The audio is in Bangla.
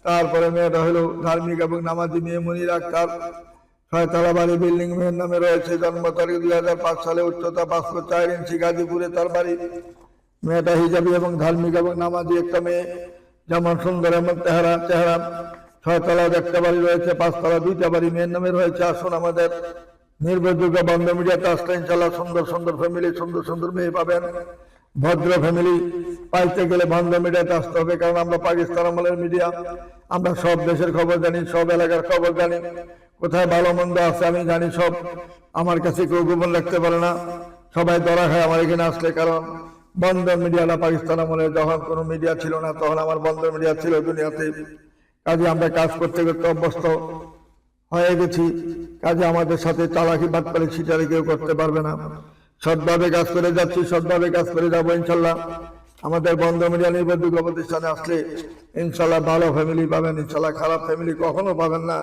তারপরে মেয়েটা হলো ধার্মিক এবং নামাজি মেয়ে মনির আক্তার, 6 তলা বাড়ি, বিল্ডিং মেয়ের নামে রয়েছে, জন্ম তারিখ 2005 সালে, উচ্চতা 5 ফুট 4 ইঞ্চি, গাজীপুরে তার বাড়ি। মেয়েটা হিজাবি এবং ধার্মিক এবং নামাজি একটা মেয়ে, যেমন সুন্দর এবং চেহারা 6 তলা একটা বাড়ি রয়েছে, 5 তলা 2টা বাড়ি মেয়ের নামে রয়েছে। আসুন আমাদের নির্ভরযোগ্য বন্ধ মিডিয়াতে আসলে ইনশাল্লাহ সুন্দর সুন্দর ফ্যামিলি, সুন্দর সুন্দর মেয়ে পাবেন। ভদ্র ফ্যামিলি পাইতে গেলে বন্ধ মিডিয়াতে আসতে হবে, কারণ আমরা পাকিস্তান আমলের মিডিয়া, আমরা সব দেশের খবর জানি, সব এলাকার খবর জানি, কোথায় ভালো মন্দ আছে আমি জানি সব। আমার কাছে কেউ গোপন রাখতে পারে না, সবাই ধরা খায় আমার এখানে আসলে। কারণ বন্ধ মিডিয়াটা পাকিস্তান আমলে যখন কোনো মিডিয়া ছিল না, তখন আমার বন্ধ মিডিয়া ছিল দুনিয়াতে। কাজে আমরা কাজ করতে করতে অভ্যস্ত হয়ে গেছি, কাজে আমাদের সাথে চালাকি বাটপারি ছিটারি কেউ করতে পারবে না। সৎভাবে কাজ করে যাচ্ছি, সৎভাবে কাজ করে যাবো ইনশাল্লাহ। আমাদের বন্ধ মিডিয়া নির্ভরযোগ্য প্রতিষ্ঠানে আসলে ইনশাল্লাহ ভালো ফ্যামিলি পাবেন, ইনশাল্লাহ খারাপ ফ্যামিলি কখনো পাবেন না।